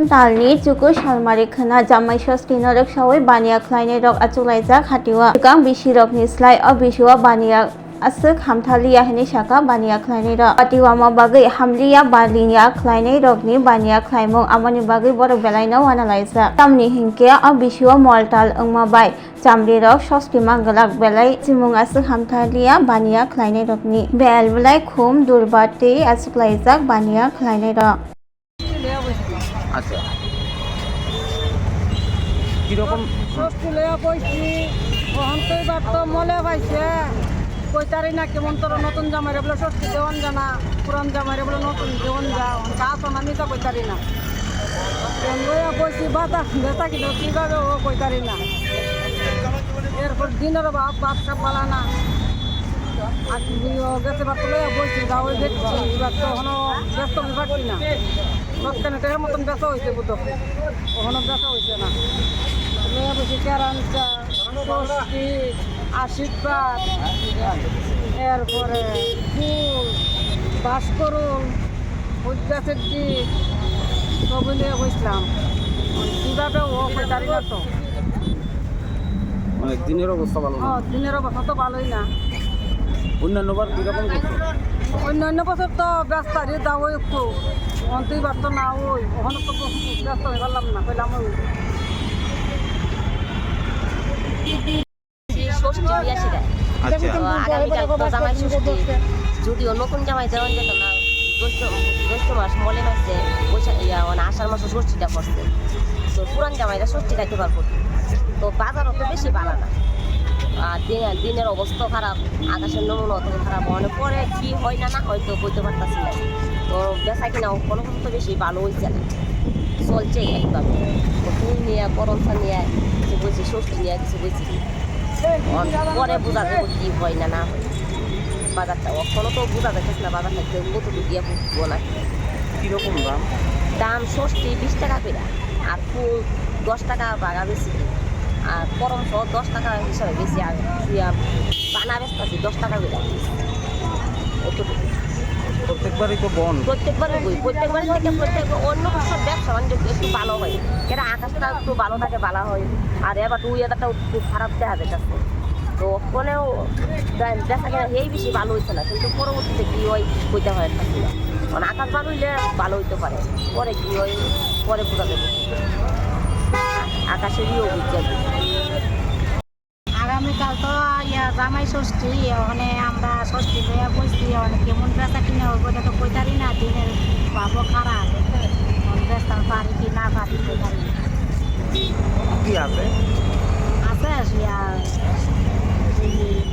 Talni Chuku Shalmari Khana Jamai Shostino Rok Shawai Bania Kleine Rok Achulaiza Hatiwa Gang Bishi Rok Nislai or Bishua Bania Asuk Hamtalia Henishaka Bania Kleine Rok Atiwama Bagi Hamlia Balinia Kleine Rokni Bania Klaimo Amani Bagi Bor Belaino Analyza Tamni Hinkia or Bishua Mortal Umabai Jambi Rok Shoski Mangalak Belai Simung Asuk Hamtalia Bania Kleine Rokni Bel Belai Kum Durbati Asuklaizak Bania Kleine Rok আচ্ছা কিরকম ষষ্ঠী লয়া কইছি ওহন্তই বাত মলে পাইছে কইতারি না কেমন তোর নতুন জামাইরে বলে ষষ্ঠী দেওয়ান জানা পুরান জামাইরে বলে নতুন দেওয়ান যা কাজ আমি তো কইতারি না লয়া কইছি বাতা বেতা কিন্তু কিভাবে ও কইতারি না এরপর দিনের বাপ বাপ সব পালা না আর গেছে বাত লয়া বইছি যাও দেখছি এবার তো এখনো ব্যস্ত বিভাগছি না মাঝখানে মতন বেচা হয়েছে বুধ ওখানে বেচা হয়েছে না লয়া বসে কেরাঞ্চা ষষ্ঠী আশীর্বাদ এরপরে ফুল বাসকরুল উদ্যাসের দিক সব নিয়ে বসলাম কীভাবে ও কইতারি না তো মানে দিনের অবস্থা ভালো না দিনের অবস্থা তো ভালোই না অন্যান্য বার কিরকম অন্যান্য বছর তো ব্যস্ত দাও একটু অন্তই ব্যস্ত না ওই ওখানে তো ব্যস্ত হয়ে গেলাম না কইলাম ওই ষষ্ঠী বিয়া সেটা আগামীকাল তো জামাই ষষ্ঠী যদিও নতুন জামাই দেওয়া যেত না জ্যৈষ্ঠ মাস মলে মাসে আষাঢ় মাসে ষষ্ঠীটা করছে তো পুরান জামাইরা ষষ্ঠী খাইতে পারবো তো বাজারও তো বেশি বাড়া না আর দিনের অবস্থা খারাপ আকাশের নমুনা অত খারাপ অনেক পরে কি হয় না না হয়তো বইতে পারতাছি না তো বেচা কিনা কোনো কিছু তো বেশি ভালো হয়েছে না চলছে একদম ফুল নিয়ে করমসা নিয়ে কিছু বলছি ষষ্ঠী নিয়ে কিছু বলছি পরে বোঝা যাবো কি হয় না না হয় বাজারটা এখনও তো বোঝা যাচ্ছে না বাজারটা কতটুকু দিয়ে বুঝবো না কিরকম দাম দাম ষষ্ঠী 20 টাকা করে আর ফুল 10 টাকা বাগা বেশি আর করমস 10 টাকা হিসাবে বেশি আর বানা বেচতেছি 10 টাকা করে অতটুকু প্রত্যেকবারই তো বন্ধ প্রত্যেকবারই থেকে অন্য বছর ব্যবসা বাণিজ্য একটু ভালো হয় কেন আকাশটা একটু ভালো থাকে ভালো হয় আর এবার ওয়েদারটাও একটু খারাপ দেখা যাচ্ছে তো ওখানেও দেখা কেনা এই বেশি ভালো হইছে না কিন্তু পরবর্তীতে কী হয় হইতে হয় একটা ছিল মানে আকাশ ভালো হইলে ভালো হইতে পারে পরে কী হয় পরে বোঝা দেবো আকাশেরইও বুঝতে আগামীকাল তো জামাই ষষ্ঠী ওখানে আমরা ষষ্ঠী লইয়া বসছি অনেক কেমন বেচা কিনে হবো এটা তো কইতারি না দিনের ভাবো খারাপ বেচতে পারি কি না পারি কইতারি কি আছে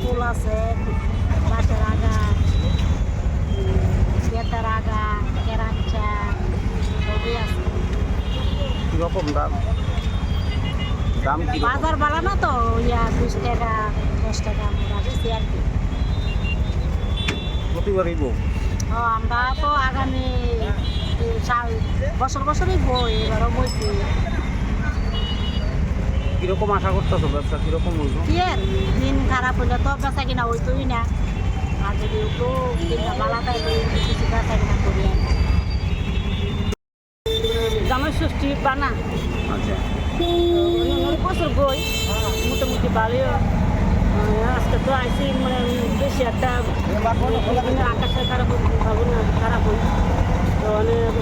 ফুল আছে বাঁশের আগা বেতার আগা কেরাঞ্চা সবই আছে কিরকম দাম দাম কি বাজার বাড়া না তো 20 টাকা 10 টাকা আমরা বেশি আর কি প্রতিবারই বউ আমরা তো আগামী বছরই বই এবারও বইছি কিরকম আশা করতেছো ব্যবসা কিরকম হইব কি আর দিন খারাপ হইলে তো বেচা কিনা হইতোই না আর যদি একটু দিনটা ভালো থাকে কিছু বেচা কিনা করি জামাই ষষ্ঠী বানা আচ্ছা অনেক বছর বই মোটামুটি ভালোই আজকে তো আইসি মানে বেশি একটা আকাশের খারাপ ভাবো না খারাপ হই তো অনেক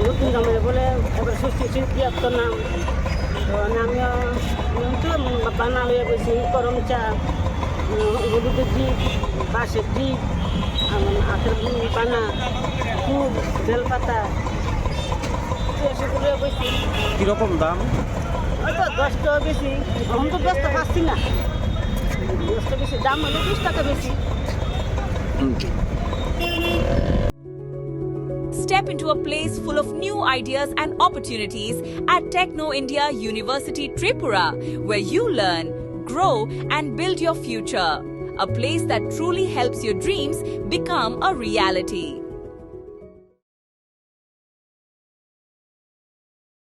নতুন জামাই বলে এবার ষষ্ঠী তো নাম তো আমি বানা হয়ে গেছি গরম চা হলুদের দ্বীপ বাঁশের দ্বীপ আখের বানা ফুল বেলপাতা সেগুলো বলছি কিরকম দাম হয়তো 10 টাকা বেশি এখন তো ব্যস্ত পাচ্ছি না 10 টাকা বেশি দাম হলে 20 টাকা বেশি Step into a place full of new ideas and opportunities at Techno India University Tripura, where you learn, grow and build your future. A place that truly helps your dreams become a reality.